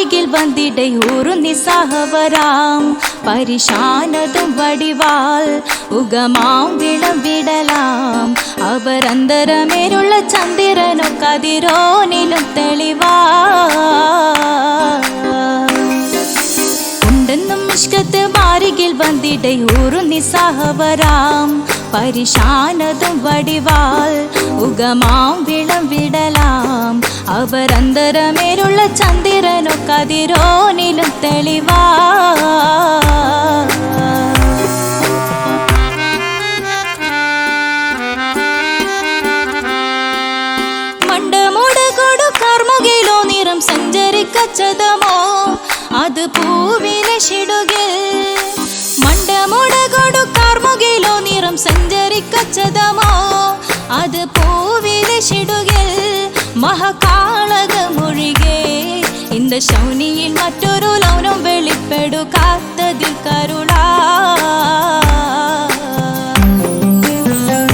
വാരികിൽ വന്നിടை ഒരു നിസ്സഹവരാം പരിശാനതും വടിവാൽ ഉഗമാം വിളംവിടലാം അവരന്തരമേലുള്ള ചന്ദ്രനോ കതിരോനിലും തെളിവാ ഉണ്ടെന്നും ഇഷ്കത്ത് വാരികിൽ വന്നിടை ഒരു നിസ്സഹവരാം പരിശാനതും വടിവാൽ ഉഗമാം വിളംവിടലാം അവരന്തരമേലുള്ള ചന്ദ്രനോ കതിരോനിലും തെളിവാ മണ്ടമുടകൊടു കർമുകിലോ നിറം സഞ്ചരിക്കച്ചതമോ അത് പൂവിലെ ഷിടുകിൽ മണ്ടമുടകൊടു കർമുകിലോ നിറം സഞ്ചരിക്കച്ചതമോ അത് പൂവിലെ ഷിടുകിൽ മഹകാളകമൊഴികെ இந்த ശൗനിയിൽ മറ്റൊരു ലൗനം വെളിപ്പെടുക്കാത്തതിൽ കരുളാ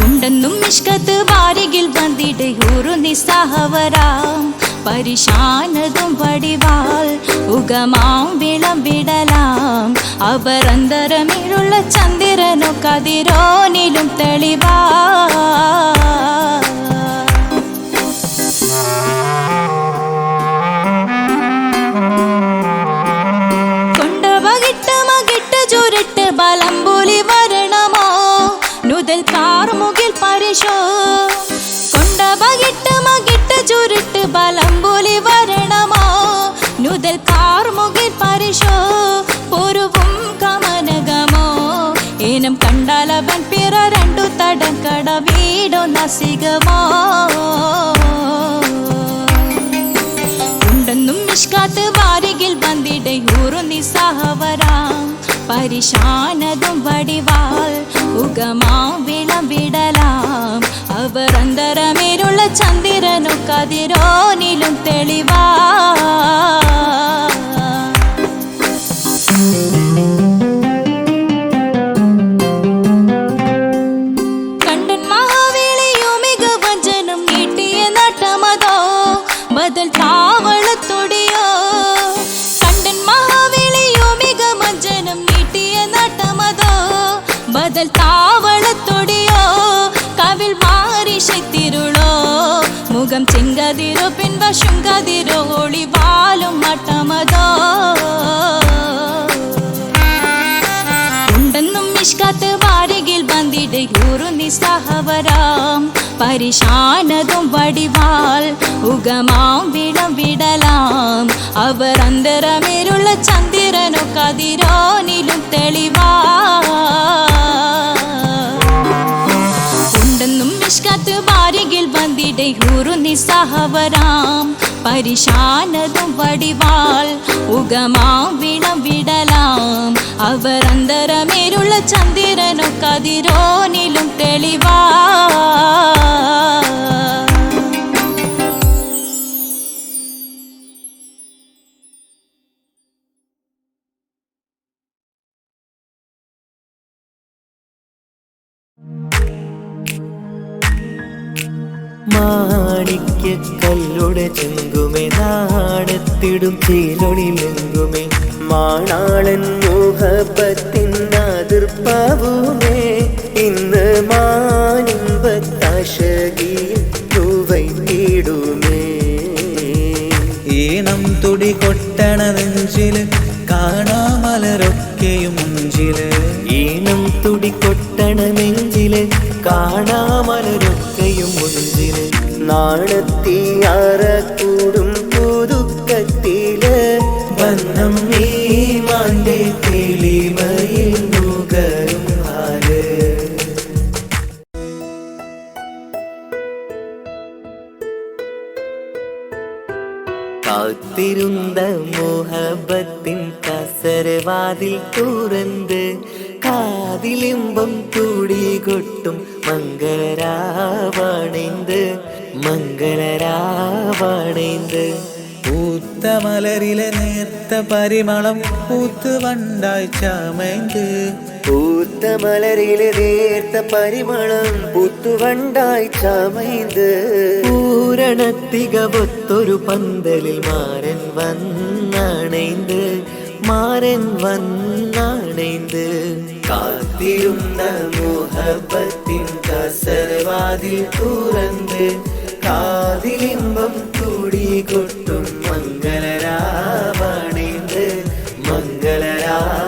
ഉണ്ടെന്നും ഇഷ്കത്ത് വാരികിൽ വന്നിടை ഒരു നിസ്സഹവരാം പരിശാനതും വടിവാൽ ഉഗമാം വിളംവിടലാം അവരന്തരമിലുള്ള ചന്ദ്രനോ കതിരോനിലും തെളിവാ ചുരുട്ട് ബലംബുലി വരണമോ നുതൽ കാർമുകിൽ പരിശോ കൊണ്ടപകിട്ട് മകിട്ട് ചുരുട്ട് ബലംബുലി വരണമോ നുതൽ കാർമുകിൽ പരിശോ പൊരുവും കമനകമോ ഏനം കണ്ടാലവൻ പിറ രണ്ടു തടക്കട വീടോ നസികമോ ഉണ്ടെന്നും ഇഷ്കാത്ത് വാരികിൽ വന്നിടை ഒരു നിസ്സഹവരാം പരിശാനതും വടിവാൽ ഉഗമാം വിളംവിടലാം അവരന്തരമേലുള്ള ചന്ദ്രനോ കതിരോനിലും തെളിവാ കണ്ടൻ മഹാവേളിയോ മികവഞ്ചനം നീട്ടിയ നട്ടമതോ ബദൽ താവളത്തൊടിയോ കണ്ടൻ മഹാവേളിയോ മികവഞ്ചനം നീട്ടിയ നട്ടമതോ ബദൽ താവളത്തൊടിയോ കവിൽ മാറിശത്തിരുളോ മുഖം ചെങ്കതിരോ പിൻവശം കതിരോ ഒളിവാലും മട്ടമതോ ഉണ്ടെന്നും ഇഷ്കത്ത് വാരികിൽ വന്നിടை ഒരു നിസ്സഹവരാം പരിശാനതും വടിവാൽ ഉഗമാം വിളംവിടലാം അവരന്തരമേലുള്ള ചന്ദ്രനോ കതിരോനിലും തെളിവാ ഉണ്ടെന്നും ഇഷ്കത്ത് വാരികിൽ വന്നിടை ഒരു നിസ്സഹവരാം പരിശാനതും വടിവാൽ ഉഗമാം വിളംവിടലാം അവരന്തരമേലുള്ള ചന്ദ്രനോ കതിരോനിലും തെളിവാ മാണിക്യക്കല്ലുടെ ചെങ്കുമേ നാണത്തിടും ചീലൊളിലെങ്കുമേ മാണാളൻ മോഹബത്തിൻ അതിർപ്പാവുമേ ഇന്ന് മാനിമ്പത്താശകിയിൽ തൂവൈത്തിടുമേ ഈണം തുടി കൊട്ടണ നെഞ്ചില് കാണാമലരൊക്കെയും മുഞ്ചില് ഈണം തുടി കൊട്ടണ നെഞ്ചില് കാണാമലരൊക്കെയും മുഞ്ചില് നാണത്തിയാറ കൂടും പുതുക്കത്തില് ബന്ധം ഈ മാന്റെ തെളിമയിൽ നുകരും ഹാല് കാത്തിരുന്ന മോഹബത്തിൻ കസരവാതിൽ തുറന്ന് കാതിലിമ്പം തുടി കൊട്ടും മംഗളരാവണൈந்து മംഗളരാവണൈந்து പൂത്ത മലരിലെ നേർത്ത പരിമളം പൂത്ത് വണ്ടായി ചമൈந்து പൂത്ത മലരിലെ നേർത്ത പരിമളം പൂത്തുവണ്ടായി ചമൈந்து പൂരണത്തികവൊത്തൊരു പന്തലിൽ മാരൻ വന്ന വന്നണൈந்து മാരൻ വന്നണൈந்து കാത്തിരുന്ന മുഹബത്തിൻ കസർവാതിൽ തുറന്ന് കാതിലിമ്പം കൂടികൊട്ടും മംഗളരാവണൈந்து മംഗളരാവണൈந்து.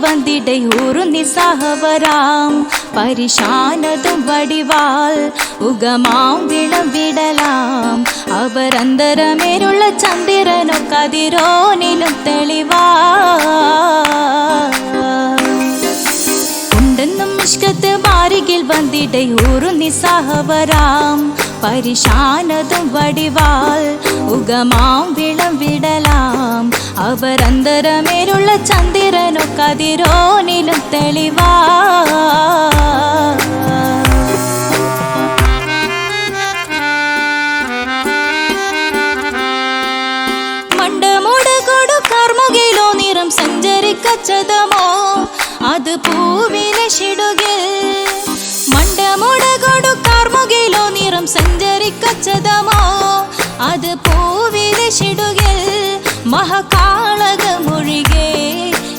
വന്നിടை ഊറുന്നി സഹവരാം പരിശാനതും വടിവാൾ ഉഗമാം വിളവിടലാം അവരന്തരമേലുള്ള ചന്ദ്രനും കതിരോനിലും തെളിവാ ഉണ്ടെന്നും ഇഷ്കത്ത് ബാരികിൽ വന്നിടை ഊറുന്നി സഹവരാം പരിശാനതും വടിവാൾ ഉഗമാം വിളവിടലാം അവരന്തരമേലുള്ള ചന്ദ്രനു കതിരോനിലും തെളിവാ കച്ചതമോ അത് പൂവിലെ ഷിടുകിൽ മണ്ടമുടകൊടു കാർമുകിലോ നിറം സഞ്ചരിക്കച്ചതമോ അത് പൂവിലെ ഷിടുകിൽ മഹകാളകമൊഴികെ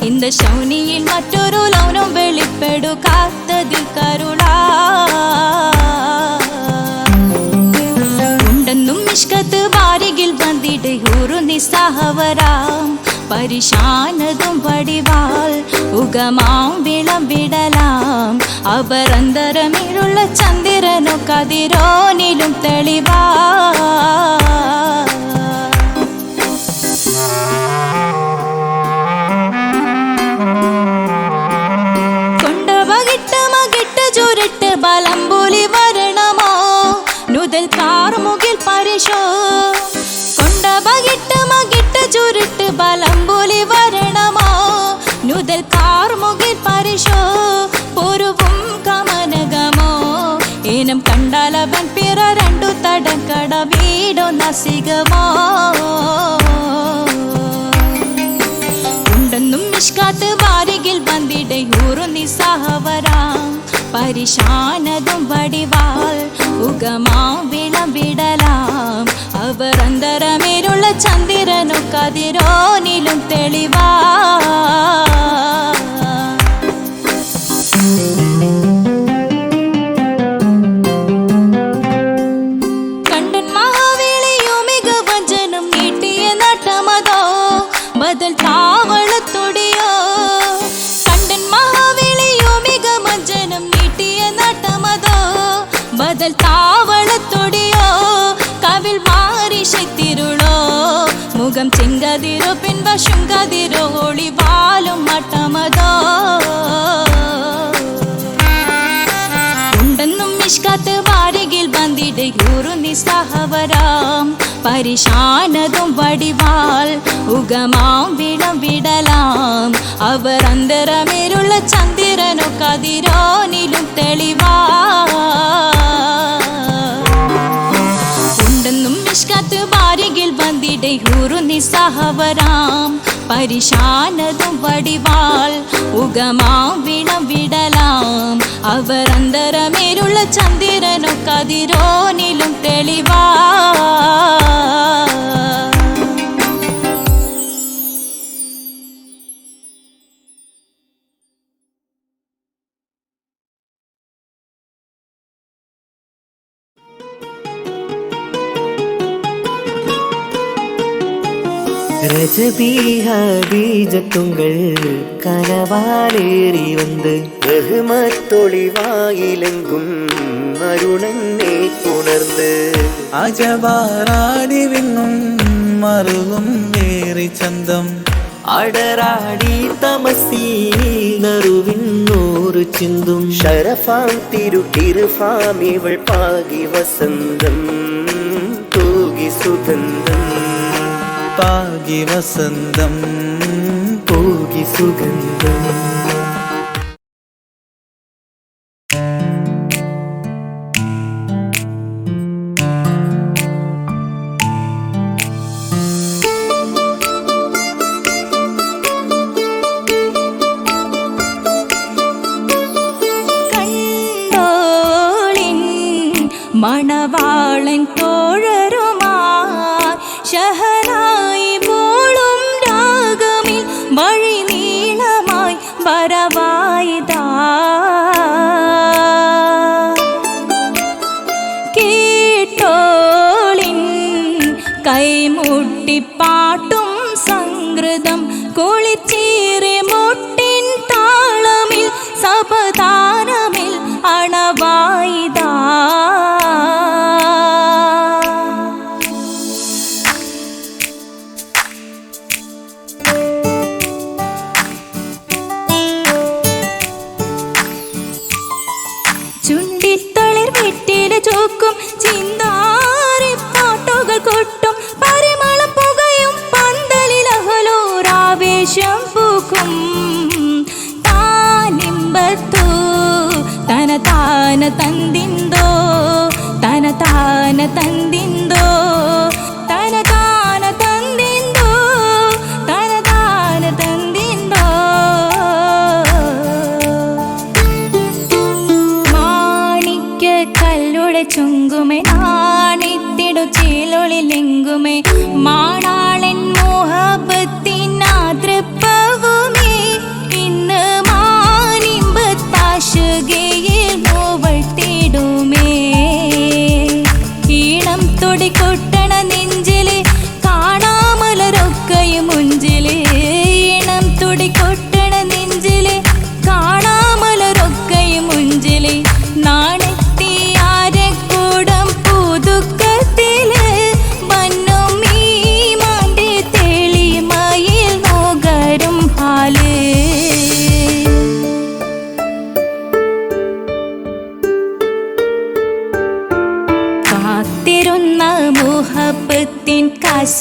இந்த ശൗനിയിൽ മറ്റൊരു ലൗനം വെളിപ്പെടു കാത്തതിൽ കരുളാ ഉണ്ടെന്നും നിഷ്കത്ത് വാരികിൽ വന്നിട്ട് ഒരു നിസ്സഹവരാം പരിശാനതും വടിവാൾ ഉഗമാം വിളംവിടലാം അവർ അന്തരമിലുള്ള ചന്ദ്രനോ കതിരോനിലും തെളിവാ ചുരുട്ട് ബലംപുലി വരണമോ നുതൽ കാർമുകിൽ പരിശോ കൊണ്ടപകിട്ട് മകിട്ട് ചുരുട്ട് ബലംപുലി വരണമോ നുതൽ കാർമുകിൽ പരിശോ പൊരുവും കമനകമോ ഏനം കണ്ടാലവൻ പിറ രണ്ടു തടക്കട വീടോ നസികമോ ഉണ്ടെന്നും നിഷ്കാത്ത് വാരികിൽ വന്നിടെ ഊറു നിസ്സഹവരാം പരിശാനതും വടിവാൾ ഉഗമാം വിളംവിടലാം അവർ അന്തരമേലുള്ള ചന്ദ്രനോ കതിരോനിലും തെളിവാ കണ്ടൻ മഹാവേളിയോ മികവഞ്ചനും നീട്ടിയ നട്ടമതോ ബദൽ താവളത്തൊടിയോ കണ്ടൻ മഹാവേളിയോ മികവഞ്ചനം നീട്ടിയ നട്ടമതോ ബദൽ താവളത്തൊടിയോ കവിൽ മാറി ശക്തിരുളോ മുഖം ചെങ്കതിരോ പിൻവശം കതിരോ ഒളിവാലും മട്ടമതോ ഉണ്ടെന്നും നിഷ്കാത്ത് വാരികിൽ വന്നിടെ ഒരു നിസ്സഹവരാം പരിശാനതും വടിവാൾ ഉഗമാം വിളംവിടലാം അവർ അന്തരമേലുള്ള ചന്ദ്രനോ കതിരോനിലും തെളിവാ ഉണ്ടെന്നും നിഷ്കാത്ത് വാരികിൽ വന്നിടെ ഒരു നിസ്സഹവരാം പരിശാനതും വടിവാൾ ഉഗമാം വിളംവിടലാം അവർ അന്തരമേലുള്ള ചന്ദ്രനോ കതിരോനിലും തെളിവാ രജബീഹ ബീജത്തുങ്കൾ കനവാലേറി വന്ന് ബഹുമത്തൊളിവായിലെങ്കും അരുണനെ ഉണർന്ന് അജവാറാടി വിണ്ണും മറുകും വേറി ചന്തം അടരാടി തമസീനിൽ നറുവിന്നൂറ് ചിന്തും ഷറഫാം തിരുട്ടിരുഫാം ഇവൾ പാകി വസന്തം തൂകി സുഗന്ധം പാകി വസന്തം പോകി സുഗന്ധം മണവാളൻ തോഴരുമാ ഷഹനായി പോളും രാഗമിൽ വഴി നീളമായി വരവായിതാ കേട്ടോളിൻ കൈമുട്ടിപ്പാട്ടും സംഗൃതം കുളിച്ചേറി മുട്ടിൻ താളമിൽ സപതാരമിൽ അണവായിതാ ചുണ്ടിത്തളിർ വെട്ടില ചോക്കും ചിന്താരി പാട്ടുകൾ കൊട്ടും പരിമളം പുകയും പന്തലിലഹലോരാവേശം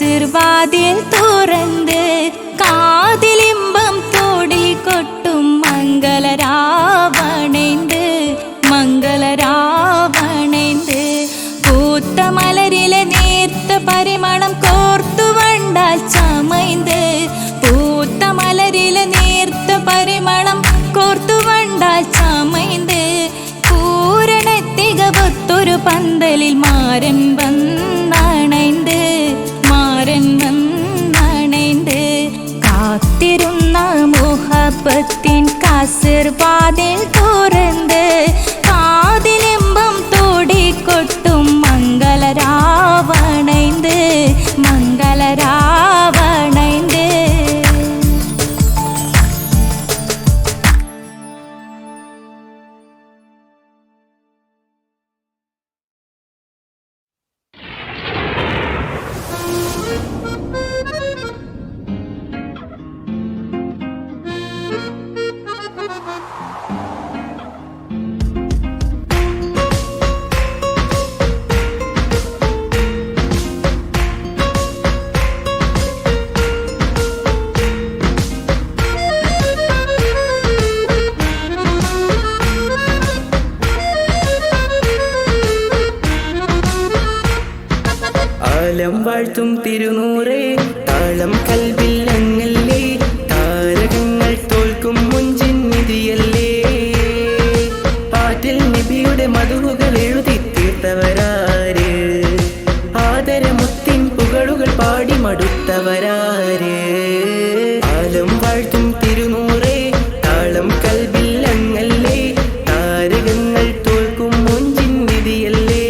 കാസിർവാതിൽ തുറന്ന് കാതിലിമ്പം തോടി കൊട്ടും മംഗളരാവണേന്ത് മംഗളരാവണേന്ത് പൂത്ത മലരിലെ നേർത്ത പരിമളം കോർത്തു വണ്ടാൽ ചമൈന്ത് പൂത്ത മലരിലെ നേർത്ത പരിമളം കോർത്തു വണ്ടാൽ ചമൈന്ത് പൂരണ തികവത്തൊരു പന്തലിൽ മാരൻ വന്നണൈന്ത് മാരൻ വന്നണൈന്ത് കാത്തിരുന്ന മുഹബത്തിൻ കാസിർവാതിൽ തുറന്ന് കാതിലിമ്പം തോടിക്കൊട്ടും മംഗളരാവണൈന്ത് മംഗളരാവണൈന്ത് ആലം വാഴ്ത്തും തിരുനൂറേ താളം കൽവിൽ അങ്ങല്ലേ താരകങ്ങൾ തോൽക്കും മുഞ്ചിൻ നിധിയല്ലേ പാട്ടിൽ നബിയുടെ മധുകൾ എഴുതി തീർത്തവരാര് ആദരമുത്തിൻ പുകളുകൾ പാടി മടുത്തവരാര് ആലം വാഴ്ത്തും തിരുനൂറേ താളം കൽവിൽ അങ്ങല്ലേ താരകങ്ങൾ തോൽക്കും മുഞ്ചിൻ നിധിയല്ലേ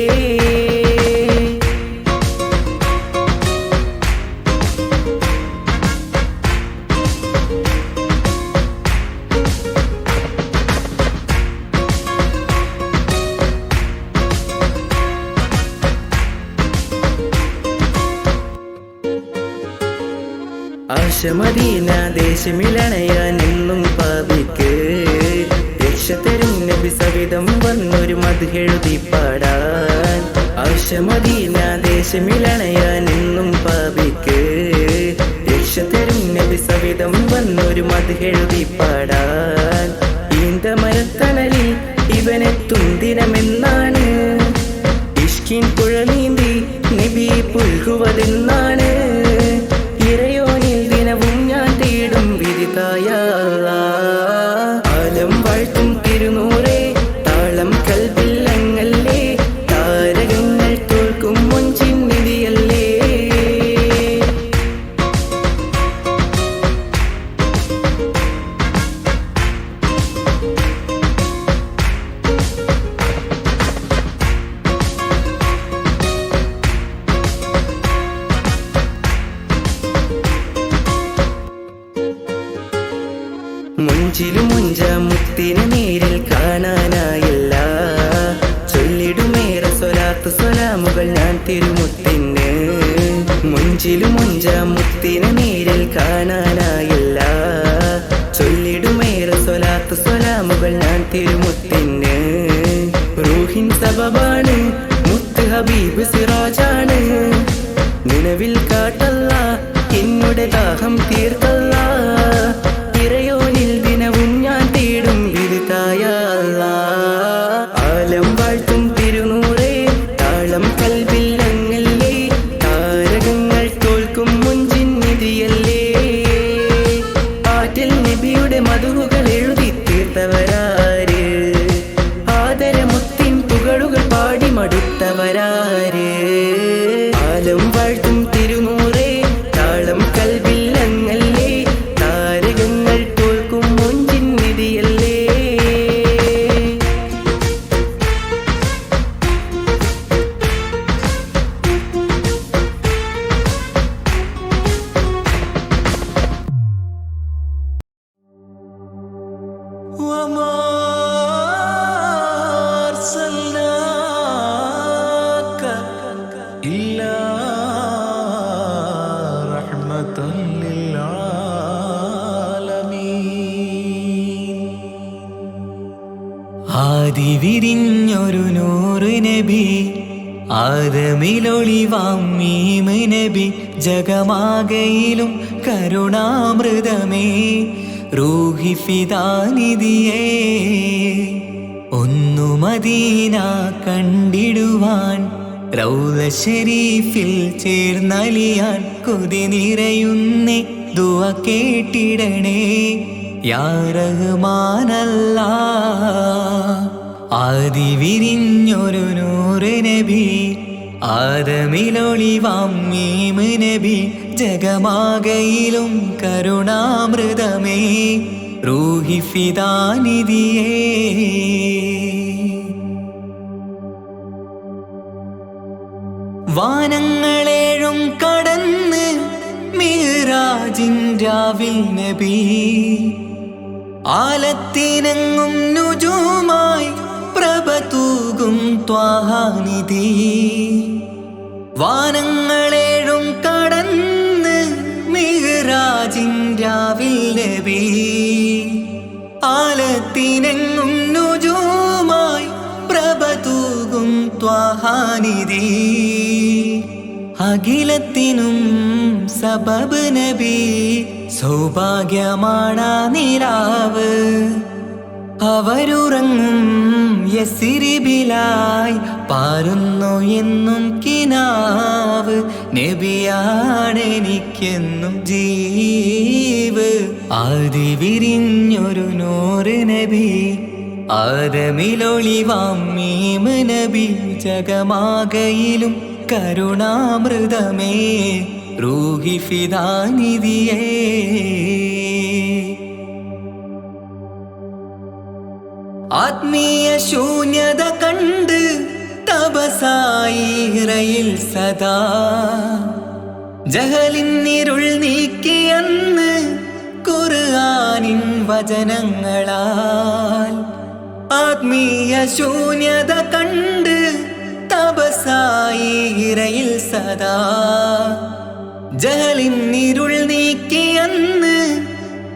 ആശമദീന ദേശമിളണയാൻ എന്നും പാപിക്ക് രക്ഷ തരും നബി സവിധം വന്നൊരു മദ്ഹെഴുതി പാടാൻ ആശമദീന ദേശമിളണയാൻ എന്നും പാപിക്ക് രക്ഷ തരും നബി സവിധം വന്നൊരു മദ്ഹെഴുതി പാടാൻ ഈന്ത മരത്തണലിൽ ഇവനെത്തും ദിനമെന്നാണ് ഇഷ്കിൻ പുഴ നീന്തി നബി പുൽകുവതെന്നാണ് ഇറയോനിൽ ദിനവും ഞാൻ തേടും വിധിതായ ആലം വാഴ്ത്തും തിരുനൂറേ താളം കൽവിൽ അങ്ങല്ലേ താരകങ്ങൾ തോൽക്കും മുഞ്ചിൻ നിധിയല്ലേ മുഞ്ചിലും മുഞ്ച മുത്തിനെ നേരിൽ കാണാനായില്ല ചൊല്ലിടുമേറെ സ്വലാത്തു സ്വലാമുകൾ ഞാൻ തിരുമുത്തിന് മുഞ്ചിലും മുഞ്ച മുത്തിനെ നേരിൽ കാണാനായില്ല ചൊല്ലിടുമേറെ സ്വലാത്തു സ്വലാമുകൾ ഞാൻ തിരുമുത്തിന് റൂഹിൻ സബബാണ് മുത്ത് ഹബീബ് സിറാജാണ് നിലവിൽ കാട്ടല്ല എന്നുടെ ദാഹം തീർത്തല്ല ഇറയോനിൽ ദിനവും ഞാൻ തേടും വിരുതായ ആലം വാഴ്ത്തും തിരുനൂറേ താളം കൽവിൽ അങ്ങല്ലേ താരകങ്ങൾ തോൽക്കും മുഞ്ചിൻ നിധിയല്ലേ പാട്ടിൽ നബിയുടെ മധുകൾ എഴുതി തീർത്തവരാര് ആദരമുത്തിൻ പുകളുകൾ പാടി മടുത്തവരാര് ആലം വാഴ്ത്തും തിരുനൂറേ താളം കൽവിൽ അങ്ങല്ലേ താരകങ്ങൾ തോൽക്കും മുഞ്ചിൻ നിധിയല്ലേ ആദിവിരിഞ്ഞൊരു നൂറ് നബി ആദമിലൊളിവാം മീമ് നബി ജഗമാകയിലും കരുണാമൃതമേ റൂഹി ഫിദാനിധിയേ ഒന്നു മദീന കണ്ടിടുവാൻ റൗള ശരീഫിൽ ചേർന്നലിയാൻ കൊതി നിറയുന്നേ ദുആ കേട്ടിടണേ യാ റഹ്മാനല്ലാ ആദി വിരിഞ്ഞൊരു നൂറ് നബി ആദമിലൊളിവാം മീമ് നബി ജഗമാകയിലും കരുണാമൃതമേ റൂഹി ഫിദാനിധിയേ വാനങ്ങളേഴും കടന്ന് മിഹ്റാജിൻ രാവിൽ നബി ആലത്തിനെങ്ങും നുജൂമായി പ്രഭ തൂകും ത്വാഹാനിധി വാനങ്ങളേഴും കടന്ന് മിഹ്റാജിൻ രാവിൽ നബി ആലത്തിനെങ്ങും നുജൂമായി പ്രഭ തൂകും ത്വാഹാനിധി അഖിലത്തിനും സബബ് നബി സൗഭാഗ്യമാണാ നിലാവ് അവരുറങ്ങും യസിരിബിലായി പാരുന്നു എന്നും കിനാവ് നബിയാണെനിക്കെന്നും ജീവ് ആദി വിരിഞ്ഞൊരു നൂറ് നബി ആദമിലൊളിവാം മീമ് നബി ജഗമാകയിലും കരുണാമൃതമേ റൂഹി ഫിദാനിധിയേ ആത്മീയ ശൂന്യത കണ്ട് തപസായി ഇറയിൽ സദാ ജഹലിന്നിരുൾ നീക്കിയെന്ന് ഖുർആനിൻ വചനങ്ങളാൽ ആത്മീയ ശൂന്യത കണ്ട് തപസായി ഇറയിൽ സദാ ജഹലിന്നിരുൾ നീക്കിയെന്ന്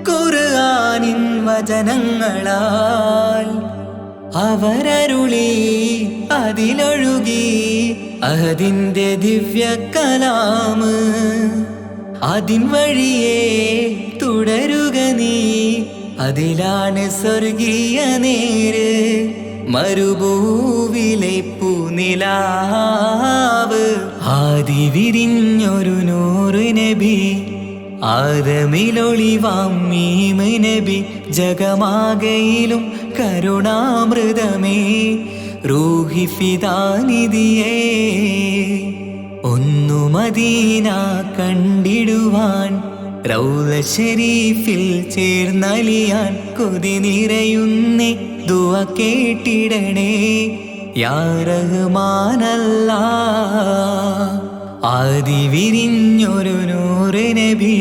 ഖുർആനിൻ വചനങ്ങളാൽ അവരരുളി അതിലൊഴുകി അതിൻ്റെ ദിവ്യ കലാമ് അതിൻ വഴിയേ തുടരുക നീ അതിലാണ് സ്വർഗീയ നേര് മരുഭൂവിലെ പൂനിലാവ് ആദി വിരിഞ്ഞൊരു നൂറ് നബി ആദമിലൊളിവാം മീമ് നബി ജഗമാകയിലും കരുണാമൃതമേ റൂഹി ഫിദാനിധിയേ ഒന്നു മദീന കണ്ടിടുവാൻ റൗള ശരീഫിൽ ചേർന്നലിയാൻ കൊതി നിറയുന്നേ ദുആ കേട്ടിടണേ യാ റഹ്മാനല്ലാ ആദി വിരിഞ്ഞൊരു നൂറ് നബി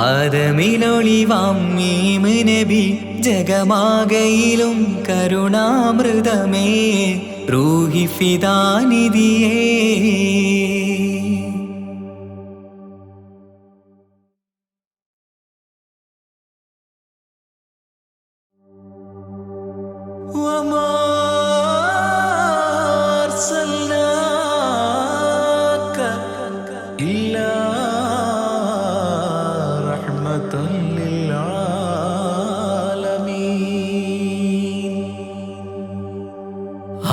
ആദമിലൊളിവാം മീമ് നബി ജഗമാകയിലും കരുണാമൃതമേ റൂഹി ഫിദാനിധിയേ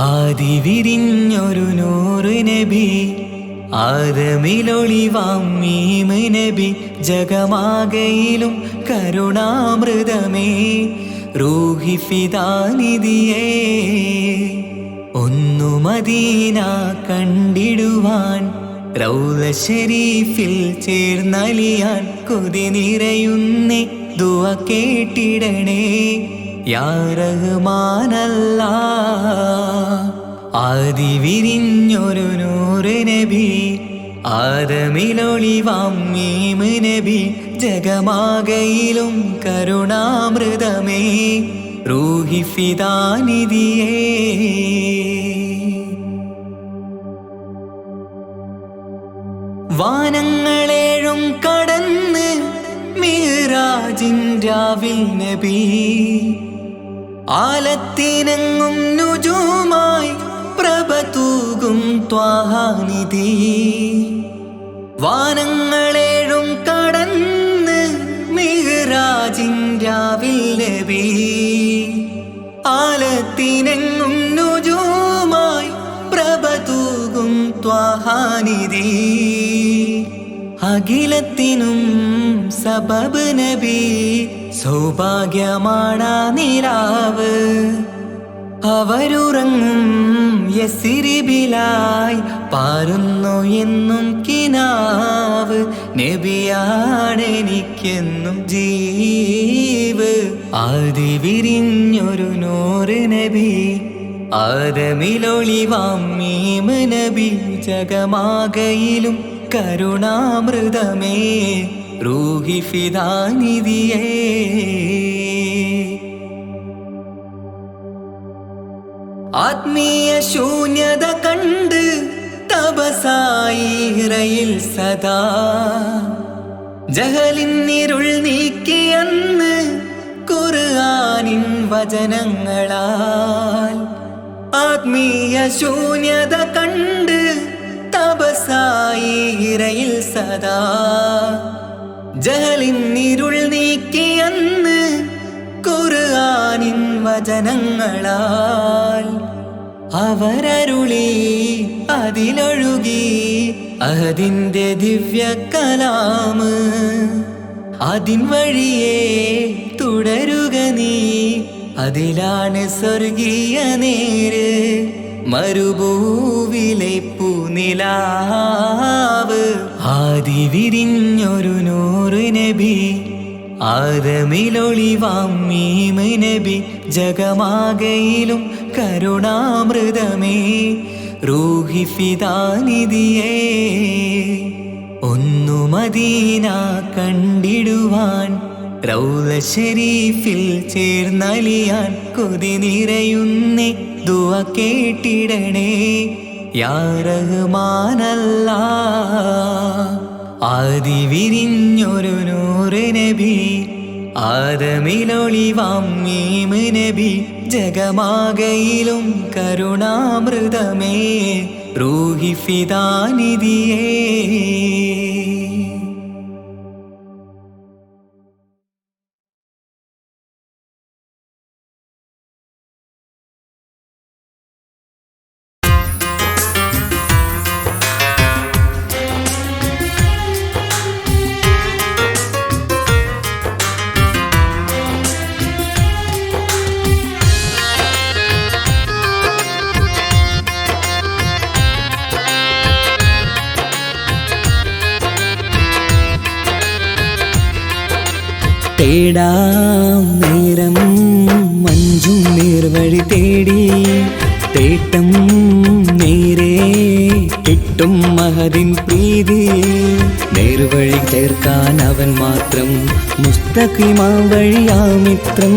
ആദി വിരിഞ്ഞൊരു നൂറ് നബി ആദമിലൊളിവാം മീമ് നബി ജഗമാകയിലും കരുണാമൃതമേ റൂഹി ഫിദാനിധിയേ ഒന്നു മദീന കണ്ടിടുവാൻ റൗള ശരീഫിൽ ചേർന്നലിയാൻ കൊതി നിറയുന്നേ ദുആ കേട്ടിടണേ യാ റഹ്മാനല്ലാ ആദി വിരിഞ്ഞൊരു നൂറ് നബി ആദമിലൊളിവാം മീമ് നബി ജഗമാകയിലും കരുണാമൃതമേ റൂഹി ഫിദാനിധിയേ വാനങ്ങളേഴും കടന്ന് മിഹ്റാജിൻ രാവിൽ നബി ആലത്തിനെങ്ങും നുജൂമായി പ്രഭ തൂകും ത്വാഹാനിധി വാനങ്ങളേഴും കടന്ന് മിഹ്റാജിൻ രാവിൽ നബി ആലത്തിനെങ്ങും നുജൂമായി പ്രഭ തൂകും ത്വാഹാനിധി അഖിലത്തിനും സബബ് നബി സൗഭാഗ്യമാണാ നിലാവ് അവരുറങ്ങും യസിരിബിലായി പാരുന്നു എന്നും കിനാവ് നബിയാണെനിക്കെന്നും ജീവ് ആദി വിരിഞ്ഞൊരു നൂറ് നബി ആദമിലൊളിവാം മീമ് നബി ജഗമാകയിലും കരുണാമൃതമേ റൂഹി ഫിദാനിധിയേ ആത്മീയ ശൂന്യത കണ്ട് തപസായി ഇറയിൽ സദാ ജഹലിന്നിരുൾ നീക്കിയെന്ന് ഖുർആനിൻ വചനങ്ങളാൽ ആത്മീയ ശൂന്യത കണ്ട് തപസായി ഇറയിൽ സദാ ജഹലിന്നിരുൾ നീക്കിയെന്ന് ഖുർആനിൻ വചനങ്ങളാൽ അവരരുളി അതിലൊഴുകി അതിൻ്റെ ദിവ്യ കലാമ് അതിൻ വഴിയേ തുടരുക നീ അതിലാണ് സ്വർഗീയ നേര് മരുഭൂവിലെ പൂനിലാവ് ആദി വിരിഞ്ഞൊരു നൂറ് നബി ആദമിലൊളിവാം മീമ് നബി ജഗമാകയിലും കരുണാമൃതമേ റൂഹി ഫിദാനിധിയേ ഒന്നു മദീന കണ്ടിടുവാൻ റൗള ശരീഫിൽ ചേർന്നലിയാൻ കൊതി നിറയുന്നേ ദുആ കേട്ടിടണേ യാ റഹ്മാനല്ലാഹ് ആദി വിരിഞ്ഞൊരു നൂറ് നബി ആദമിലൊളിവാം മീമ് നബി ജഗമാകയിലും കരുണാമൃതമേ റൂഹി ഫിദാനിധിയേ തേടാം നേരം മഞ്ചും നേർവഴി തേടി തേട്ടം നേരെ കിട്ടും മഹദിൻ പ്രീതി നേർവഴി ചേർക്കാൻ അവൻ മാത്രം മുസ്തഖിമാ വഴിയാമിത്രം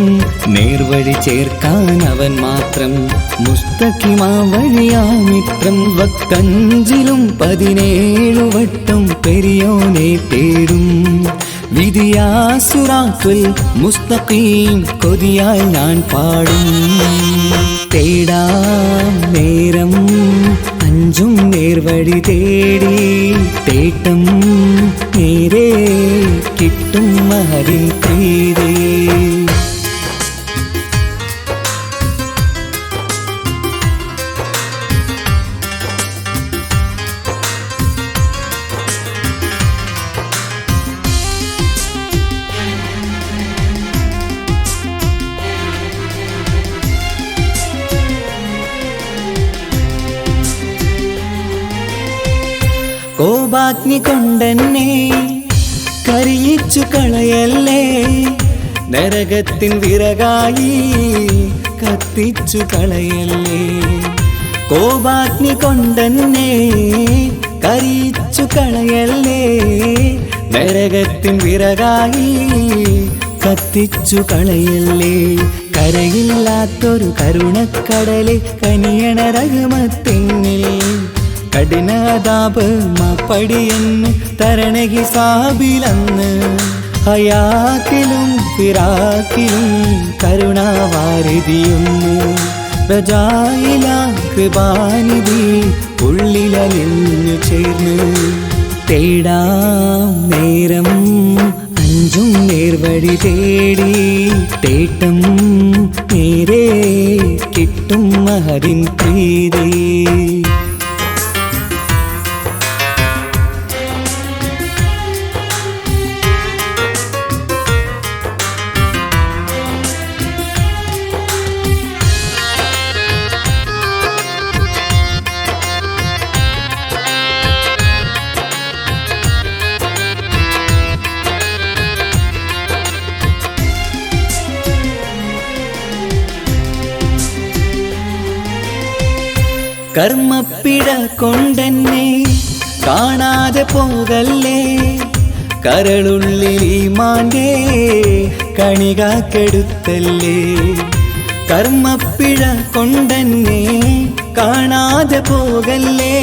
നേർവഴി ചേർക്കാൻ അവൻ മാത്രം മുസ്തഖിമാ വഴിയാമിത്രം വക്കഞ്ചിലും 17 വട്ടം പെരിയോനെ തേടും വിധിയാ സിറാത്തുൽ മുസ്തഖീം കൊതിയാൽ ഞാൻ പാടും തേടാം നേരം അഞ്ചും നേർവഴി തേടി തേട്ടം നേരെ കിട്ടും മഹദിൻ പ്രീതി കോപാഗ്നി കൊണ്ടെന്നെ കരിയിച്ചു കളയല്ലേ നരകത്തിൻ വിറകായി കത്തിച്ചു കളയല്ലേ കോപാഗ്നി കൊണ്ടെന്നെ കരിയിച്ചു കളയല്ലേ നരകത്തിൻ വിറകായി കത്തിച്ചു കളയല്ലേ കരയില്ലാത്തൊരു കരുണക്കടലെ കനിയണ റഹ്മത്തിന്നിൽ കഠിനതാപ് മാപ്പടിയെന്ന് തരണ ഹിസാബിലന്ന് ഹയാത്തിലും ഫിറാക്കിലും കരുണാവാരിതിയൊന്ന് പ്രജായില കൃപാനിധി ഉള്ളിലലിഞ്ഞു ചേർന്ന് തേടാം നേരം അഞ്ചും നേർവഴി തേടി തേട്ടം നേരെ കിട്ടും മഹരിൻ പ്രീതി. കർമ്മപ്പിട കൊണ്ടെന്നെ കാണാതെ പോകല്ലേ, കരളുള്ളിൽ ഈമാന്റെ കണികാക്കെടുത്തല്ലേ. കർമ്മപ്പിഴ കൊണ്ടെന്നെ കാണാതെ പോകല്ലേ,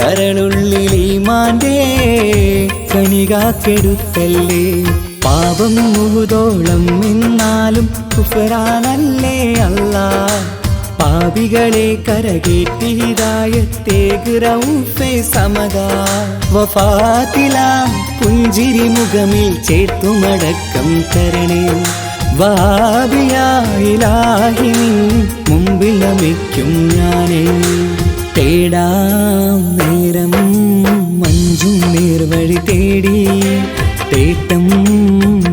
കരളുള്ളിൽ ഈമാന്റെ കണികാക്കെടുത്തല്ലേ. പാപം മുഹുദോളം എന്നാലും കുഫറാനല്ലേ അല്ലാ, പാപികളെ കരകേറ്റി ഹിദായത്തേക് റഊഫേ സമദാ. വഫാത്തിലാം പുഞ്ചിരി മുഖമിൽ ചേർത്തുമടക്കം തരണേ, വഹാബിയായിലാഹി നിൻ മുമ്പിൽ നമിക്കും ഞാനേ. തേടാം നേരം മഞ്ചും നേർവഴി തേടി തേട്ടം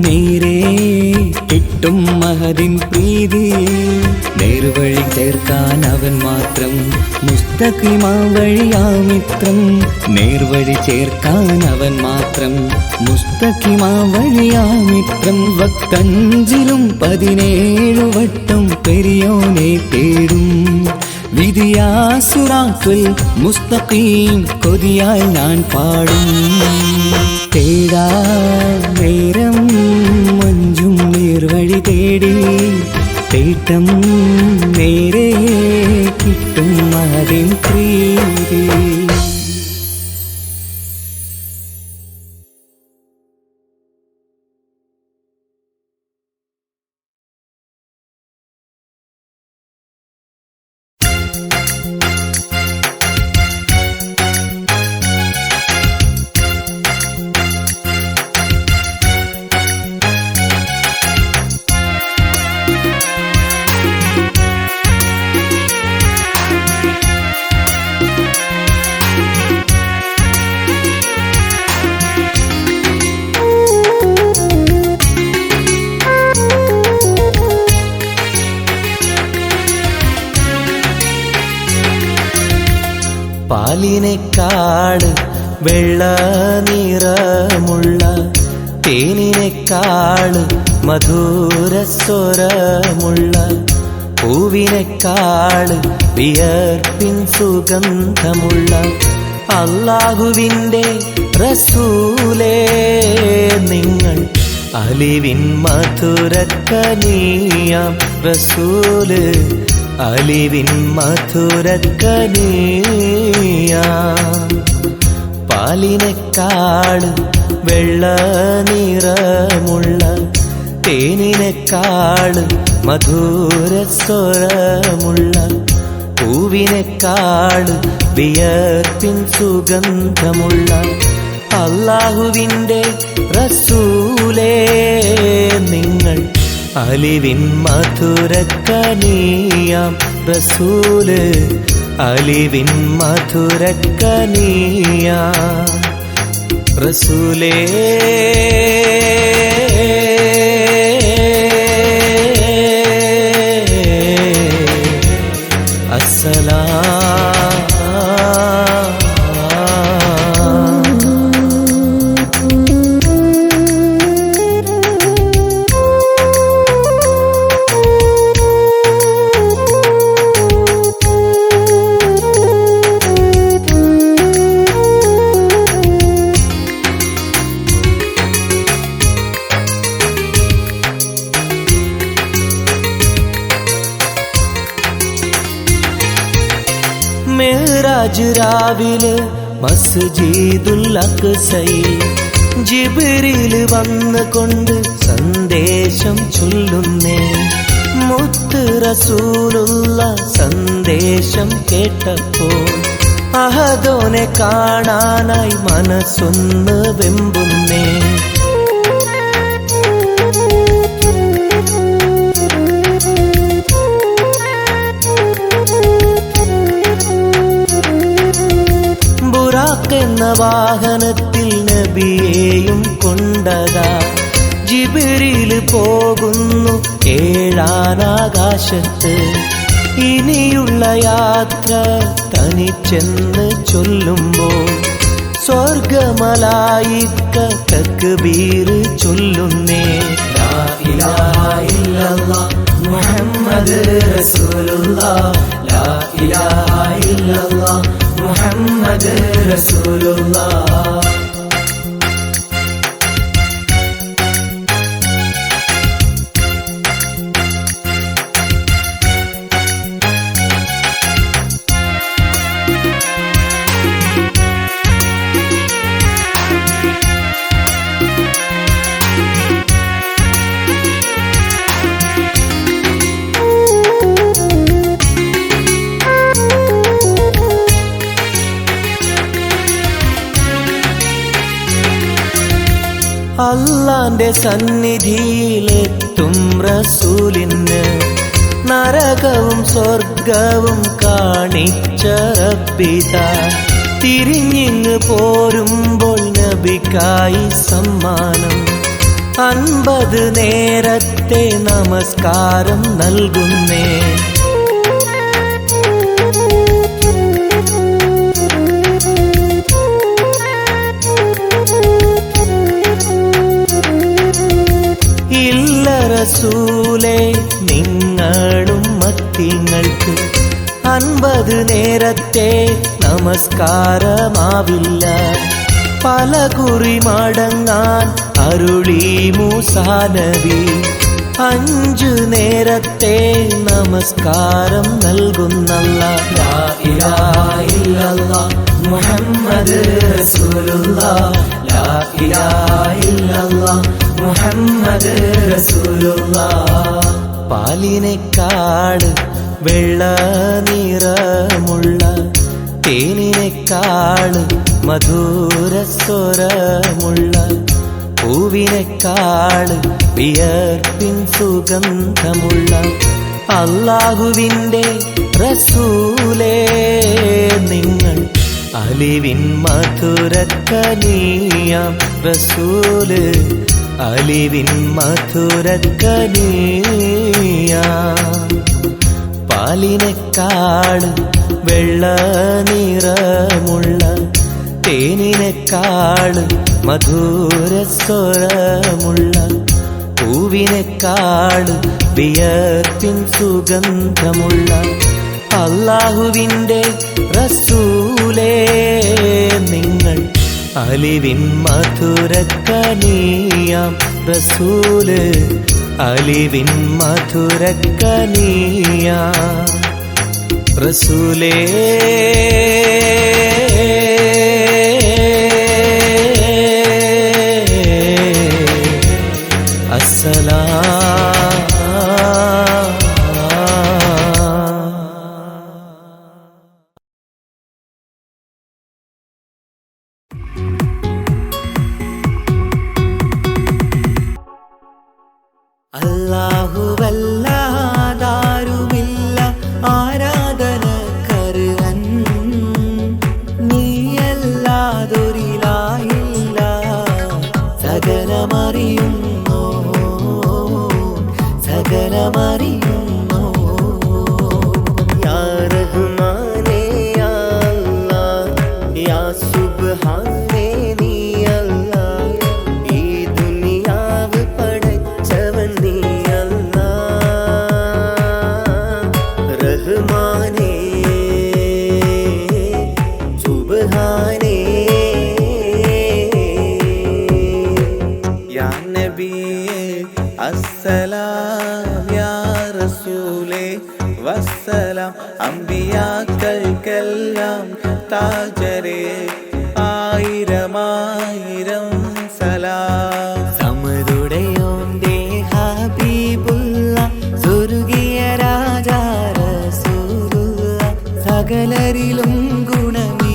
നേരെ കിട്ടും മഹദിൻ പ്രീതി. നേർവഴി ചേർക്കാൻ അവൻ മാത്രം മുസ്തഖിമാ വഴിയാമിത്രം, നേർവഴി ചേർക്കാൻ അവൻ മാത്രം മുസ്തഖിമാ വഴിയാമിത്രം. വക്കഞ്ചിലും 17 വട്ടം പെരിയോനെ തേടും വിധിയാസുറാത്തുൽ മുസ്തഖീം കൊതിയാൽ ഞാൻ പാടും. തേടാ നേരം മഞ്ചും നേർവഴി തേടി തേട്ടം നേരെ കിട്ടും മഹദിൻ പ്രീതി. പാലിനെക്കാട് വെള്ള നിറമുള്ള തേനിനെക്കാട് മധുരസ്വരമുള്ള പൂവിനെക്കാട് വിയർപ്പിൻ സുഗന്ധമുള്ള അല്ലാഹുവിൻ്റെ റസൂലേ നിങ്ങൾ അലിവിൻ മധുരക്കനിയാം റസൂല് അലിവിൻ മധുരക്കനിയാം. പാലിനെക്കാട് വെള്ള നിറമുള്ള തേനിനെക്കാട് മധുരസ്വരമുള്ള പൂവിനെക്കാട് വിയർപ്പിൻ സുഗന്ധമുള്ള അല്ലാഹുവിൻ്റെ റസൂലേ നിങ്ങൾ അലിവിൻ മധുരക്കനിയാം റസൂല് അലിവിൻ മധുരക്കനിയാം റസൂലേ. മെഹ്റാജ് രാവിലെ മസ്ജിദുൽ അഖ്സയിൽ ജിബ്രീൽ വന്നുകൊണ്ട് സന്ദേശം ചൊല്ലുന്നേ. മുത്ത് റസൂലുള്ള സന്ദേശം കേട്ടപ്പോൾ അഹദോനെ കാണാനായി മനസ്സൊന്ന് വെമ്പുന്നേ. ബുറാഖ് എന്ന വാഹനത്തിൽ നബിയെയും കൊണ്ടതാ ജിബ്രീൽ പോകുന്നു ഏഴാനാകാശത്ത്. ഇനിയുള്ള യാത്ര തനിച്ചെന്ന് ചൊല്ലുമ്പോൾ സ്വർഗമലായിക്ക തക്ബീർ ചൊല്ലുന്നേ. ലാ ഇലാഹ ഇല്ലല്ലാഹ് മുഹമ്മദ് റസൂലുള്ളാഹ്, ലാ ഇലാഹ ഇല്ലല്ലാഹ് മുഹമ്മദ് റസൂലുള്ളാഹ്. അല്ലാന്റെ സന്നിധിയിലെത്തും റസൂലിന് നരകവും സ്വർഗവും കാണിച്ച റബ്ബിതാ. തിരിഞ്ഞിങ്ങ് പോരുമ്പോൾ നബിക്കായി സമ്മാനം 50 നേരത്തെ നമസ്കാരം നൽകുന്നേ. ഇല്ല റസൂലേ നിങ്ങളും മത്തിങ്ങൾക്ക് 50 നേരത്തെ നമസ്കാരമാവില്ല. പല കുറി മടങ്ങാൻ അരുളി മൂസാ നബി. 5 നേരത്തെ നമസ്കാരം നൽകുന്നല്ലാഹ്. ലാ ഇലാഹ ഇല്ലല്ലാഹ് മുഹമ്മദ് റസൂലുള്ളാഹ്, ലാ ഇലാഹ ഇല്ലല്ലാഹ് മുഹമ്മദ് റസൂലുള്ളാഹ്. പാലിനെക്കാട് വെള്ള നിറമുള്ള തേനിനെക്കാട് മധുരസ്വരമുള്ള പൂവിനെക്കാട് വിയർപ്പിൻ സുഗന്ധമുള്ള അല്ലാഹുവിൻ്റെ റസൂലേ നിങ്ങൾ അലിവിൻ മധുരക്കനിയാം റസൂല്, അലിവിൻ മധുരക്കനിയാം. പാലിനെക്കാട് വെള്ള നിറമുള്ള തേനിനെക്കാട് മധുരസ്വരമുള്ള പൂവിനെക്കാട് വിയർപ്പിൻ സുഗന്ധമുള്ള അല്ലാഹുവിൻ്റെ റസൂലേ നിങ്ങൾ അലിവിൻ മധുരക്കനിയാം റസൂല്, അലിവിൻ മധുരക്കനിയാം റസൂലേ. അല്ലാഹുവല്ലാതാരുമില്ല ആരാധനക്കർഹൻ, നീയല്ലാതൊരിലായില്ല സകലമറിയുന്നു സകലമറിയുന്നു. യാ റഹ്മാനേ യാ അല്ലാഹ്, യാ സുബ്ഹാനേ നീ അല്ലാഹ്, ഈ ദുനിയാവ് പടച്ചവൻ നീ അല്ലാഹ്. റഹ്മാനേ സുബ്ഹാനേ. യാ നബിയേ അസ്സലാം, യാ റസൂലേ വസ്സലാം. അമ്പിയാക്കൾക്കെല്ലാം താജരേ ആയിരമായിരം സലാം. സമതുടയോന്റെ ഹബീബുള്ള സ്വർഗീയ രാജാ റസൂലുള്ള, സകലരിലും ഗുണമേ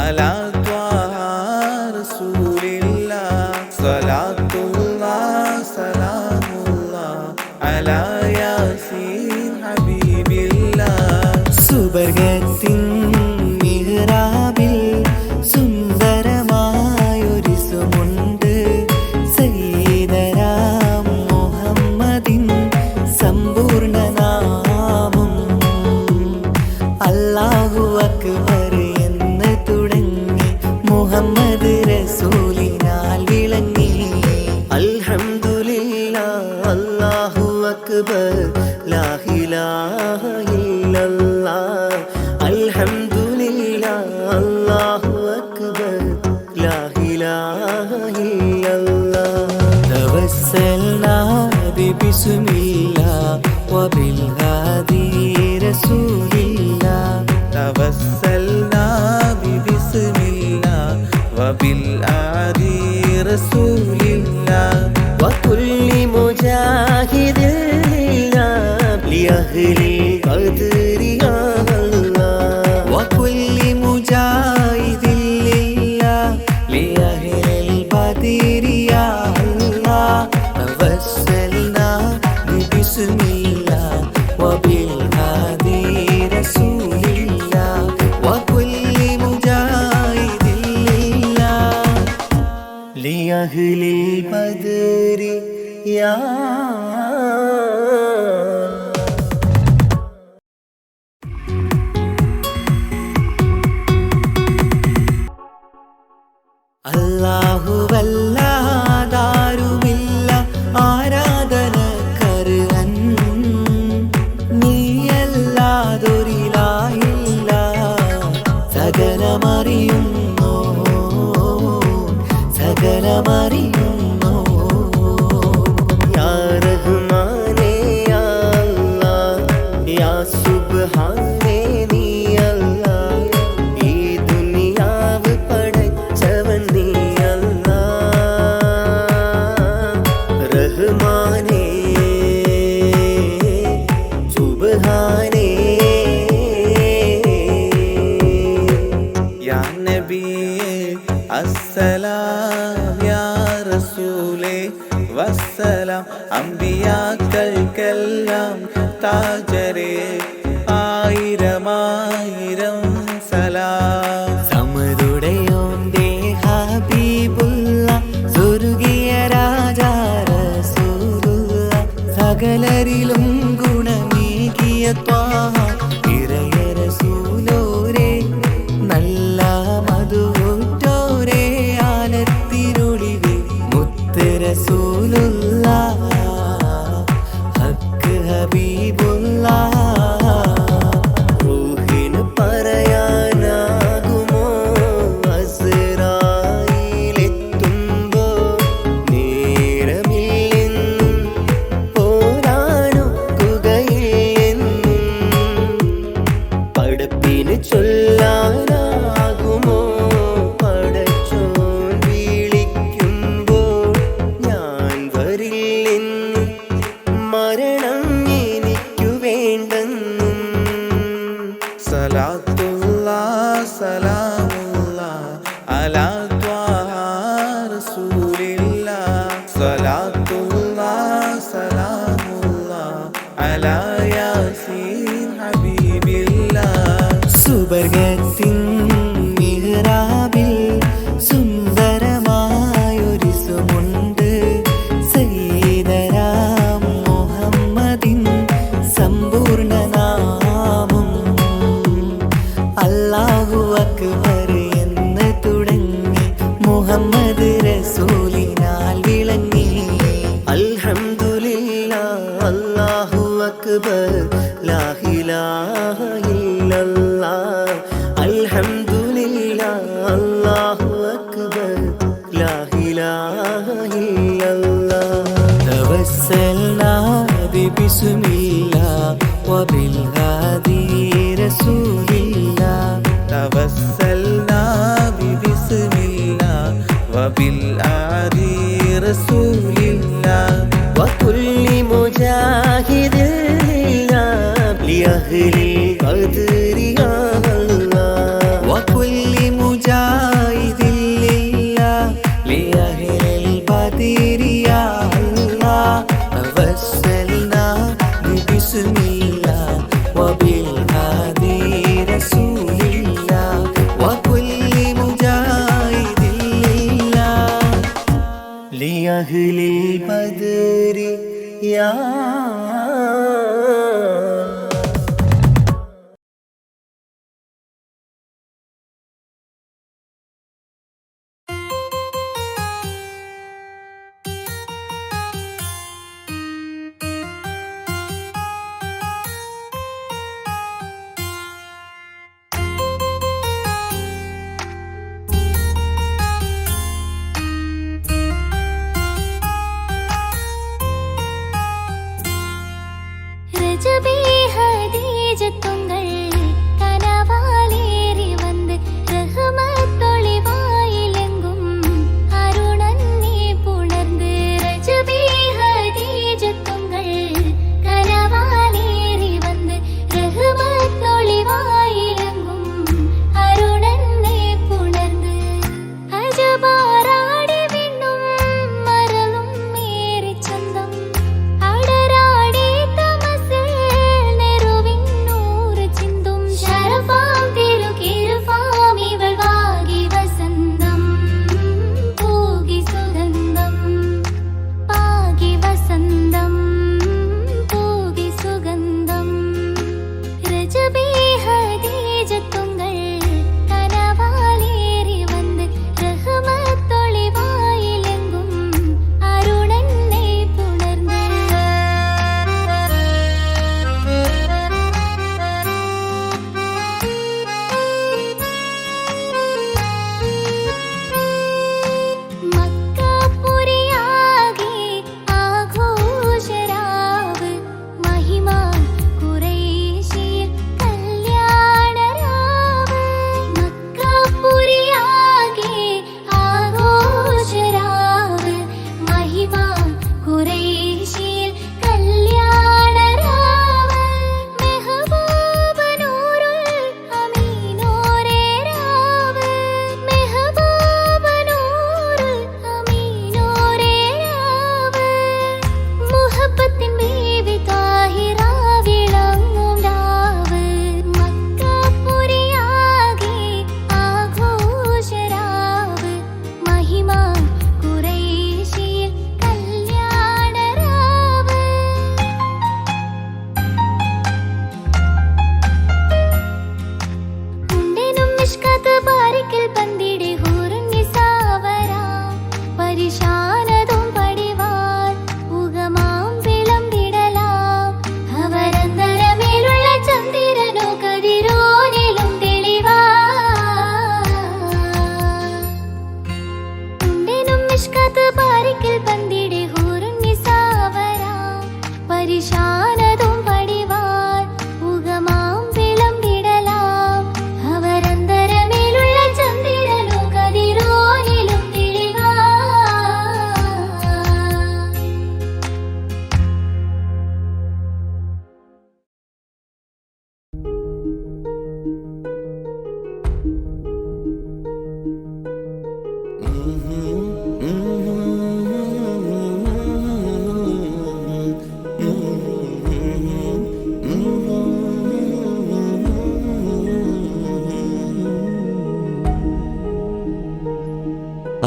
على طه رسول الله صلاة الله سلام الله على ياسين حبيب الله സുബർഗത്തിൻ മിഹ്റാബിൽ സുന്ദരമായൊരിസുമുണ്ട് സയ്യിദനാ മുഹമ്മദിൻ സമ്പൂർണ്ണനാമം അല്ലാഹു അക്ബർ എന്ന് തുടങ്ങി മുഹമ്മദ് റസൂലിനാൽ വിളങ്ങി അൽഹംദുലില്ലാഹ് അല്ലാഹു അക്ബർ ലാ ഇലാഹ ഇല്ലല്ലാഹ് അൽഹംദുലില്ലാഹ് അല്ലാഹു അക്ബർ ലാ ഇലാഹ ഇല്ലല്ലാഹ് തവസ്സൽനാ ബിസ്മില്ലാഹ് വബിൽ ഹാദി റസൂലില്ലാഹ് توسلنا ببسم الله وبالآدي رسول الله وكل مجاهد لله لأهل القدر يا الله وكل مجاهد لله لأهل البدر يا الله توسلنا ببسم الله وبالهادي رسول الله وكل مجاهد لله لأهل البدر يا അല്ലാഹുവല്ലാതാരുമില്ല ആരാധനക്കർഹൻ നീയല്ലാതൊരിലായില്ല സകലമറിയുന്നു സകലമറിയുന്നു യാ റഹ്മാനേ യാ അല്ലാഹ് യാ സുബ്ഹാനേ നീ അല്ലാഹ് ഈ ദുനിയാവ് പടച്ചവൻ നീ അല്ലാഹ് റഹ്മാനേ സുബ്ഹാനേ يا نبي السلام يا رسولي والسلام അമ്പിയാക്കൾക്കെല്ലാം താജരേ ആയിരമായിരം സലാം സമരുടയോന്റെ ഹബീബുള്ള സ്വർഗീയ രാജാ റസൂലുള്ള സകലരിലും ഗുണമേകിയ ത്വാഹ ഇറയ റസൂലോരേ നല്ല മധുറ്റോരേ ആലത്തിരുളിവേ മുത്ത് റസൂലുള്ള ഹക്ക് ഹബീബുള്ള റൂഹിന് പറയാനാകുമോ അസ്റായിലെത്തുമ്പോ നേരമില്ലെന്നും പോരാനൊക്കുകയില്ലെന്നും പടപ്പിന് ചൊല്ലാനാകുമോ പടച്ചോൻ വിളിക്കുമ്പോൾ ഞാൻ വരില്ലെന്നും മരണം എനിക്കു വേണ്ടെന്നും സലാത്തുല്ലാഹ് സലാമുല്ലാഹ് അലാ ത്വാഹ റസൂലില്ലാഹ് സലാത്തുല്ലാഹ് സലാമുല്ലാഹ് അലാ യാസീൻ ഹബീബില്ലാഹ് സുബർഗത്തിൻ മിഹ്റാബിൽ സുന്ദരമായൊരിസുമുണ്ട് സയ്യിദനാ മുഹമ്മദിൻ സമ്പൂർണ്ണനാമം അല്ലാഹു അക്ബർ എന്ന് തുടങ്ങി മുഹമ്മദ് റസൂലിനാൽ വിളങ്ങി അൽഹംദുലില്ലാഹ് അല്ലാഹു അക്ബർ ലാ ഇലാഹ ഇല്ലല്ലാഹ് അൽഹംദുലില്ലാഹ് അല്ലാഹു അക്ബർ ലാ ഇലാഹ ഇല്ലല്ലാഹ് തവസ്സൽനാ ബിസ്മില്ലാഹ് വബിൽ ഹാദി റസൂലില്ലാഹ് توسلنا ببسم الله وبالآدي യാ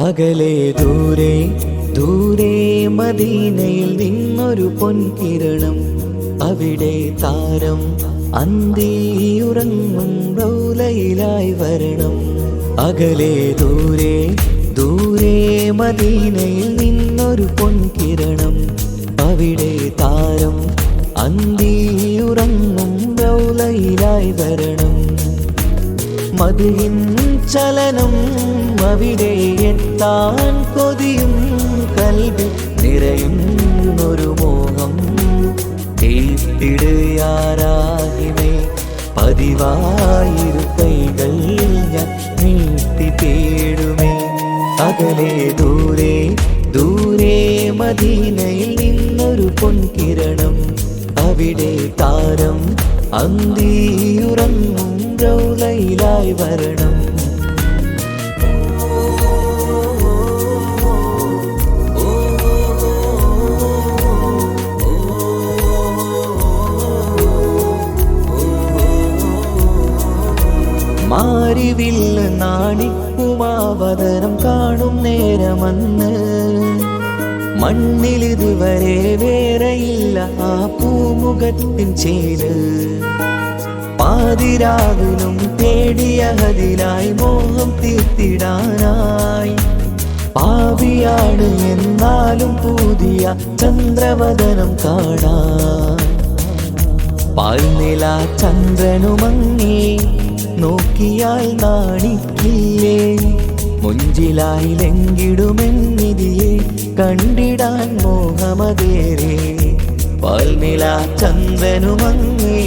അകലെ ദൂരെ ദൂരെ മദീനയിൽ നിന്നൊരു പൊൻകിരണം, അവിടെ താരം അന്തിയുറങ്ങും റൗലയിലായി വരണം. അകലെ ദൂരെ ദൂരെ മദീനയിൽ നിന്നൊരു പൊൻകിരണം, അവിടെ താരം അന്തിയുറങ്ങും റൗലയിലായി വരണം. മദിഹിൻ ചലനം അവിടെ എത്താൻ കൊതിയും കൽബിൽ നിറയുന്നൊരു മോഹം. തീർത്തിടുയാരാഹിമേ പതിവായിരു കൈകൾ ഞാൻ നീട്ടി തേടുമേ. അകലെ ദൂരെ ദൂരെ മദീനയിൽ നിന്നൊരു പൊൻകിരണം, അവിടെ താരം അന്തിയുറങ്ങും റൗലയിലായി വരണം. മാരിവില്ല് നാണിക്കുമാവതരം കാണും നേരമന്ന്, മണ്ണിലിതുവരെ വേറെയില്ല ആ പൂമുഖത്തിൻ ചേര്. പാതിരാവിലും തേടിയ ഹദിലായി മോഹം തീർത്തിടാനായി. പാപിയാണ് എന്നാലും പുതിയ ചന്ദ്രവദനം കാണാൻ. പാൽനില ചന്ദ്രനുമങ്ങി നോക്കിയാൽ നാണിക്കില്ലേ. മുഞ്ചിലായി ലംഘിടുമെന്നിതിയെ കണ്ടിടാൻ മോഹമതേരെ. പാൽനില ചന്ദ്രനുമങ്ങി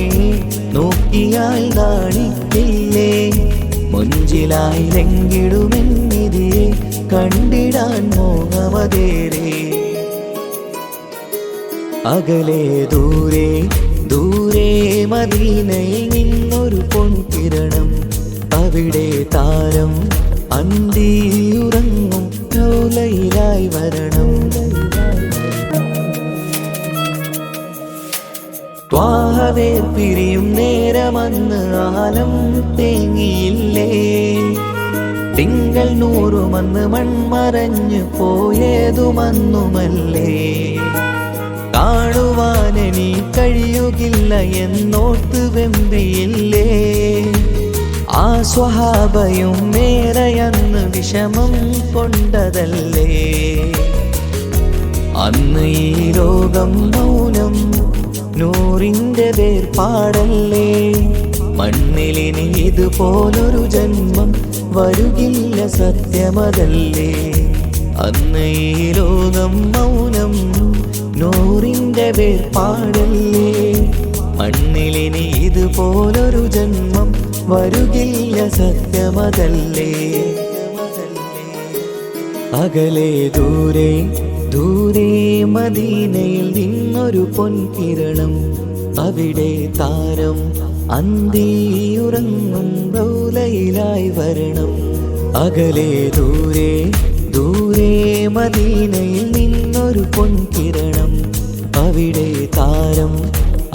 നോക്കിയാൽ നാണിക്കില്ലേ. മുഞ്ചിലായി ലംഘിടുമെന്നിതിയെ കണ്ടിടാൻ മോഹമതേരെ. അകലെ ദൂരെ ദൂരെ മദീനയിൽ നിന്നൊരു പൊൻകിരണം. അവിടെ താരം അന്തിയുറങ്ങും റൗളയിലായി വരണം. ത്വാഹവേ പിരിയും നേരമന്ന് ആലം തേങ്ങിയില്ലേ. തിങ്കൾ നൂറുമന്ന് മൺമറഞ്ഞു പോയതുമന്നുമല്ലേ. കാണുവാനെനി കഴിയുകില്ല എന്നോർത്ത് വെമ്പിയില്ലേ. ആ സ്വഹാബയും മേറയന്ന് വിഷമം കൊണ്ടതല്ലേ. അന്ന് ഈ ലോകം മൗനം നൂറിൻ്റെ വേർപാടല്ലേ. മണ്ണിലിനി ഇതുപോലൊരു ജന്മം വരുകില്ല സത്യമതല്ലേ. അന്ന് ഈ ലോകം മൗനം നൂറിൻ്റെ വേർപാടല്ലേ. മണ്ണിലിനി ഇതുപോലൊരു ജന്മം വരുകില്ല സത്യമതല്ലേ. അകലെ ദൂരെ ദൂരെ മദീനയിൽ നിന്നൊരു പൊൻകിരണം. അവിടെ താരം അന്തിയുറങ്ങും റൗളയിലായി വരണം. അകലെ ദൂരെ ദൂരെ മദീനയിൽ നിന്നൊരു പൊൻകിരണം. അവിടെ താരം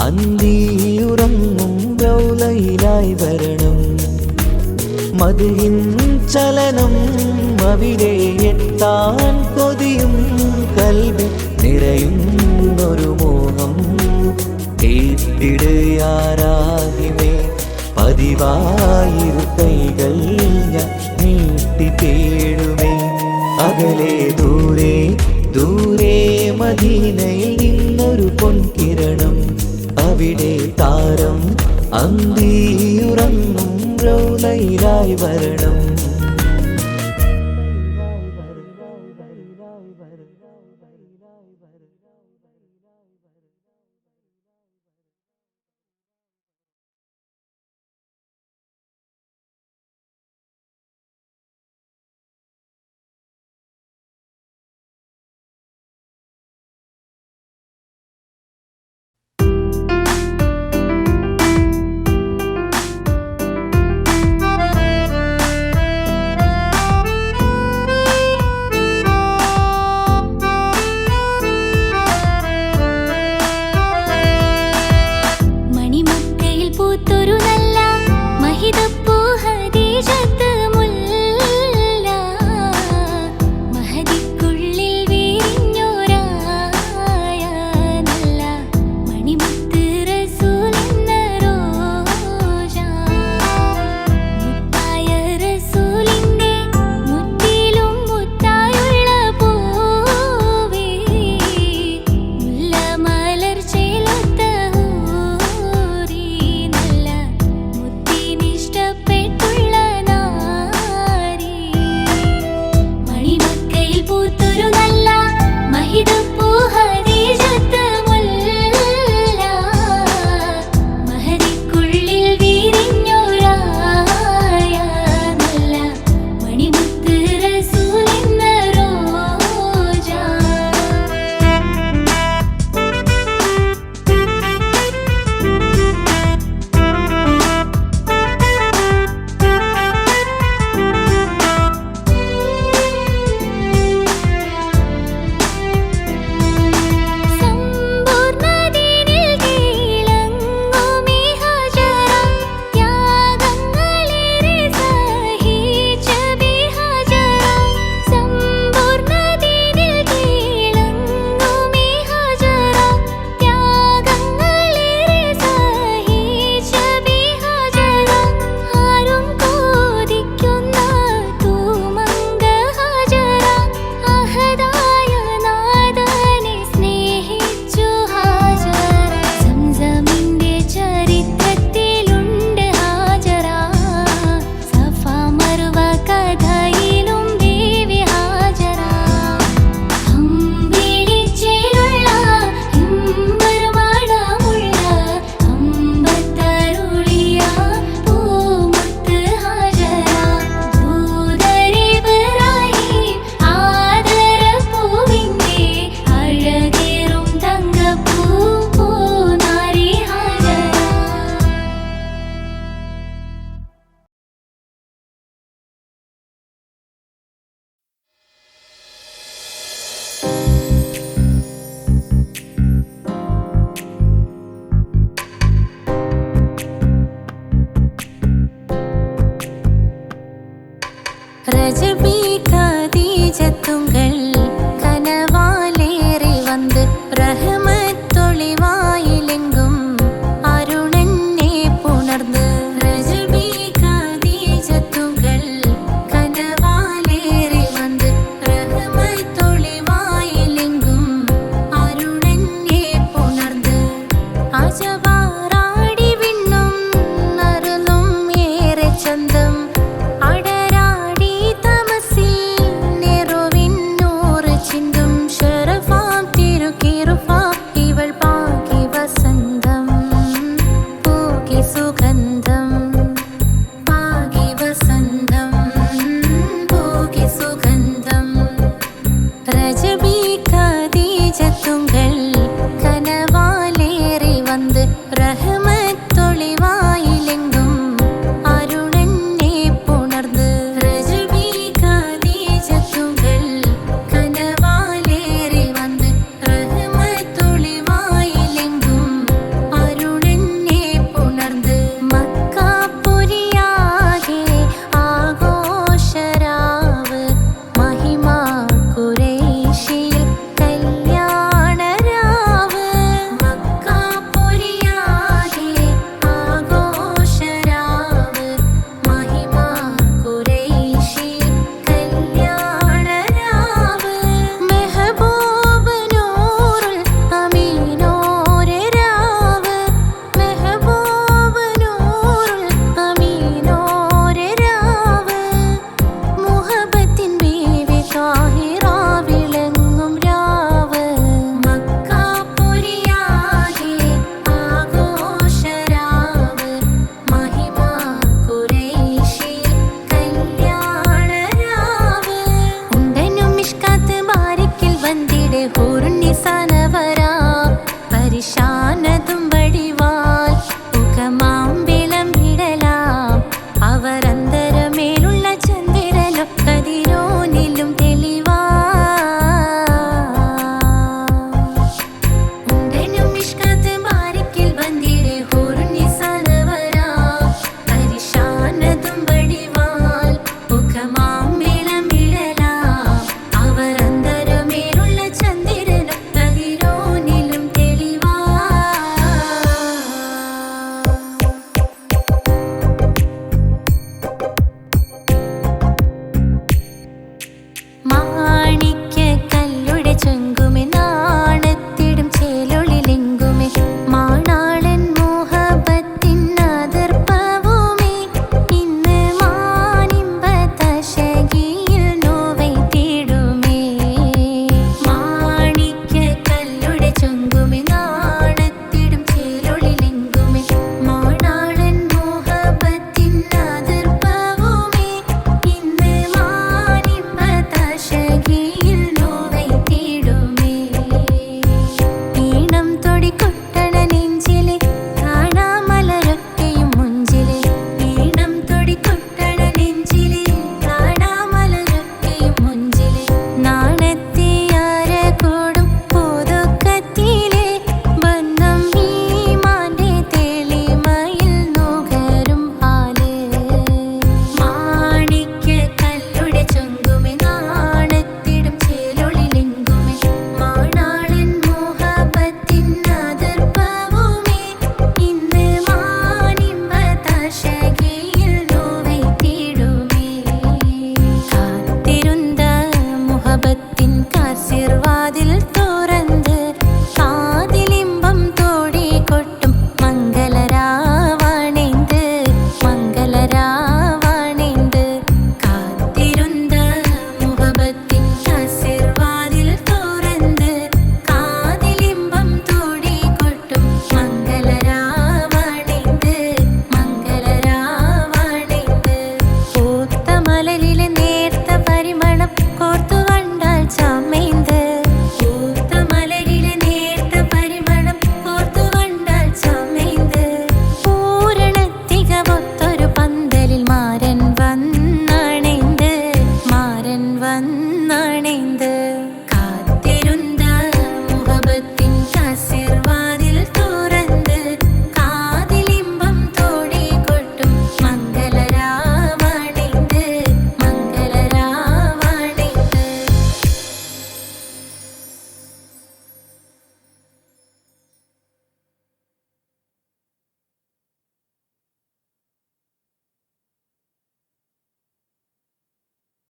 അന്തിയുറങ്ങും റൗളയിലായി വരണം. മദ്ഹിൻ ചലനം അവിടെ എത്താൻ കൊതിയും കൽബിൽ നിറയുന്നൊരു മോഹം. കേട്ടിടയാരാഹിമേ പതിവായിരു കൈകൾ ഞാൻ നീട്ടി തേടുമേ. അകലെ ദൂരെ ദൂരെ മദീനയിൽ നിന്നൊരു പൊൻകിരണം. അവിടെ താരം അന്തിയുറങ്ങും റൗളയിലായി വരണം. رجبي